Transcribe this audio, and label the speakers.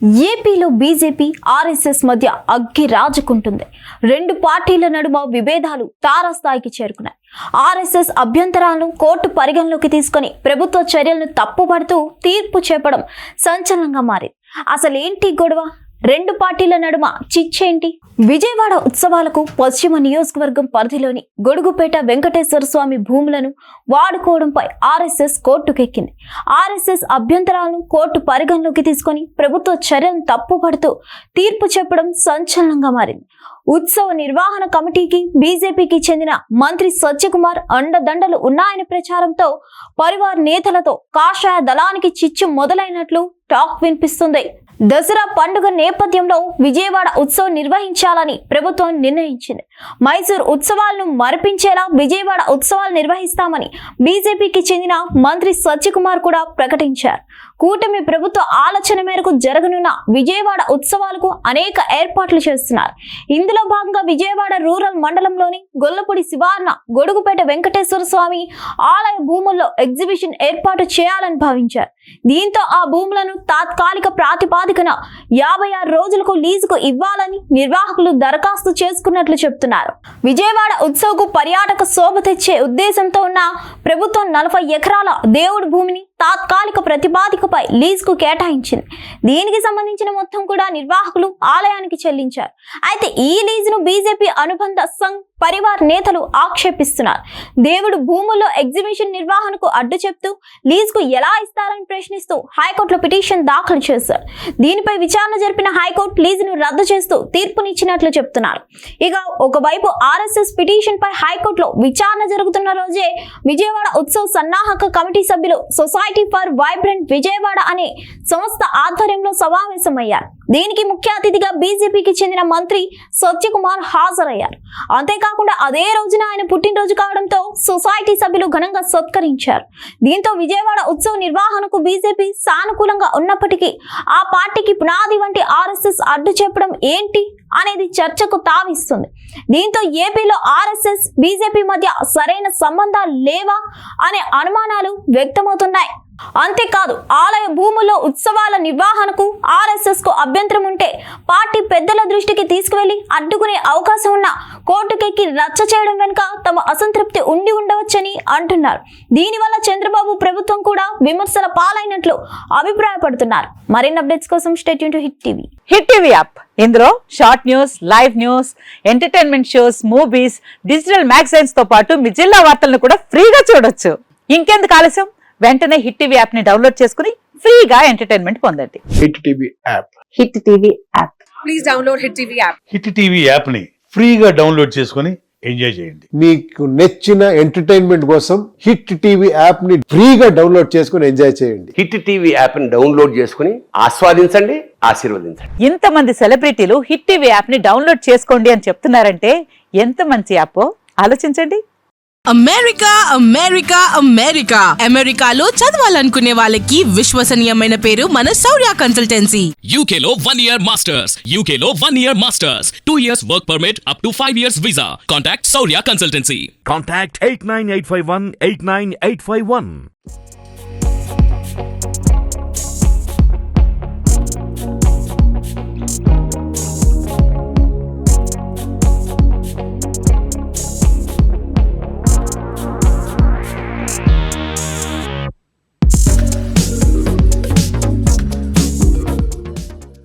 Speaker 1: ఏపీలో BJP RSS మధ్య అగ్గి రాజుకుంటుంది. రెండు పార్టీల నడుమ విభేదాలు తారాస్థాయికి చేరుకున్నాయి. ఆర్ఎస్ఎస్ అభ్యంతరాలను కోర్టు పరిగణలోకి తీసుకొని ప్రభుత్వ చర్యలను తప్పుపడుతూ తీర్పు చెప్పడం సంచలనంగా మారింది. అసలేంటి గొడవ? రెండు పార్టీల నడుమ చిచ్చేంటి? విజయవాడ ఉత్సవాలకు పశ్చిమ నియోజకవర్గం పరిధిలోని గొడుగుపేట వెంకటేశ్వర స్వామి భూములను వాడుకోవడంపై ఆర్ఎస్ఎస్ కోర్టుకెక్కింది. ఆర్ఎస్ఎస్ అభ్యంతరాలను కోర్టు పరిగణలోకి తీసుకొని ప్రభుత్వ చర్యలను తప్పుపడుతూ తీర్పు చెప్పడం సంచలనంగా మారింది. ఉత్సవ నిర్వహణ కమిటీకి బీజేపీకి చెందిన మంత్రి సత్యకుమార్ అండదండలు ఉన్నాయని ప్రచారంతో పరివార్ నేతలతో కాషాయ దళానికి చిచ్చు మొదలైనట్లు టాక్ వినిపిస్తుంది. దసరా పండుగ నేపథ్యంలో విజయవాడ ఉత్సవం నిర్వహించాలని ప్రభుత్వం నిర్ణయించింది. మైసూర్ ఉత్సవాలను మరిపించేలా విజయవాడ ఉత్సవాలు నిర్వహిస్తామని బీజేపీకి చెందిన మంత్రి సత్యకుమార్ కూడా ప్రకటించారు. కూటమి ప్రభుత్వ ఆలోచన మేరకు జరగనున్న విజయవాడ ఉత్సవాలకు అనేక ఏర్పాట్లు చేస్తున్నారు. ఇందులో భాగంగా విజయవాడ రూరల్ మండలంలోని గొల్లపూడి శివార్న గొడుగుపేట వెంకటేశ్వర స్వామి ఆలయ భూముల్లో ఎగ్జిబిషన్ ఏర్పాటు చేయాలని భావించారు. దీంతో ఆ భూములను తాత్కాలిక ప్రాతిపాదికన 56 రోజులకు లీజుకు ఇవ్వాలని నిర్వాహకులు దరఖాస్తు చేసుకున్నట్లు చెబుతున్నారు. విజయవాడ ఉత్సవకు పర్యాటక శోభ తెచ్చే ఉద్దేశంతో ఉన్న ప్రభుత్వం 40 ఎకరాల దేవుడి భూమిని తాత్కాలిక ప్రతిపాదికపై లీజుకు కేటాయించింది. దీనికి సంబంధించిన మొత్తం కూడా నిర్వాహకులు ఆలయానికి చెల్లించారు. అయితే ఈ లీజును బీజేపీ అనుబంధ సంఘ్ పరివార్ నేతలు ఆక్షేపిస్తున్నారు. దేవుడు భూముల్లో ఎగ్జిబిషన్ నిర్వహణకు అడ్డు చెప్తూ లీజుకు ఎలా ఇస్తారని ప్రశ్నిస్తూ హైకోర్టులో పిటిషన్ దాఖలు చేశారు. దీనిపై విచారణ జరిపిన హైకోర్టు లీజును రద్దు చేస్తూ తీర్పునిచ్చినట్లు చెప్తున్నారు. ఇక ఒకవైపు ఆర్ఎస్ఎస్ పిటిషన్ పై హైకోర్టులో విచారణ జరుగుతున్న రోజే విజయవాడ ఉత్సవ సన్నాహక కమిటీ సభ్యులు సొసైటీ ఫర్ వైబ్రెంట్ విజయవాడ అనే సంస్థ ఆధ్వర్యంలో సమావేశమయ్యారు. దీనికి ముఖ్య అతిథిగా బీజేపీకి చెందిన మంత్రి సత్యకుమార్ హాజరయ్యారు. అంతేకాకుండా అదే రోజున ఆయన పుట్టినరోజు కావడంతో సొసైటీ సభ్యులు ఘనంగా సత్కరించారు. దీంతో విజయవాడ ఉత్సవ నిర్వహణకు బీజేపీ సానుకూలంగా ఉన్నప్పటికీ ఆ పార్టీకి పునాది వంటి ఆర్ఎస్ఎస్ అడ్డు చెప్పడం ఏంటి అనేది చర్చకు తావిస్తుంది. దీంతో ఏపీలో ఆర్ఎస్ఎస్ బీజేపీ మధ్య సరైన సంబంధాలు లేవా అనే అనుమానాలు వ్యక్తమవుతున్నాయి. అంతేకాదు ఆలయ భూముల్లో ఉత్సవాల నిర్వహణకు ఆర్ఎస్ఎస్ కు అభ్యంతరం ఉంటే పార్టీ పెద్దల దృష్టికి తీసుకువెళ్లి అడ్డుకునే అవకాశం ఉన్న కోర్టుకెక్కి రచ్చ చేయడం వెనుక తమ అసంతృప్తి ఉండి ఉండవచ్చని అంటున్నారు. దీనివల్ల చంద్రబాబు ప్రభుత్వం కూడా విమర్శల పాలైనట్లు అభిప్రాయపడుతున్నారు. మరిన్ని అప్డేట్స్ కోసం stay tune to hit TV.
Speaker 2: Hit TV app ఇందులో short news, live news, entertainment shows, movies, digital magazines తో పాటు మీ జిల్లా వార్తలను కూడా ఫ్రీగా చూడొచ్చు. ఇంకెందుకు ఆలస్యం? వెంటనే హిట్ టీవీ యాప్ ని డౌన్లోడ్ చేసుకుని ఫ్రీగా ఎంటర్టైన్మెంట్ పొందండి.
Speaker 3: Hit TV app.
Speaker 2: Hit TV app.
Speaker 4: Please download hit TV app.
Speaker 5: Hit TV app ని ఫ్రీగా డౌన్లోడ్ చేసుకుని ఎంజాయ్ చేయండి.
Speaker 3: మీకు నచ్చిన ఎంటర్టైన్మెంట్ కోసం హిట్ టీవీ యాప్ ని ఫ్రీగా డౌన్లోడ్ చేసుకుని ఎంజాయ్ చేయండి.
Speaker 6: హిట్ టీవీ యాప్ ని డౌన్లోడ్ చేసుకుని ఆస్వాదించండి, ఆశీర్వదించండి.
Speaker 2: ఇంతమంది సెలబ్రిటీలు హిట్ టీవీ యాప్ ని డౌన్లోడ్ చేసుకోండి అని చెప్తున్నారంటే ఎంత మంచి యాప్ ఆలోచించండి.
Speaker 7: అమెరికా అమెరికా అమెరికా అమెరికాలో చదవాలనుకునే వాళ్ళకి విశ్వసనీయమైన పేరు మన శౌర్య కన్సల్టెన్సీ.
Speaker 8: UK లో 1 year masters. UK లో 1 year masters. 2 years work permit up to 5 years visa. Contact Saurya Consultancy.
Speaker 9: Contact 89851 89851.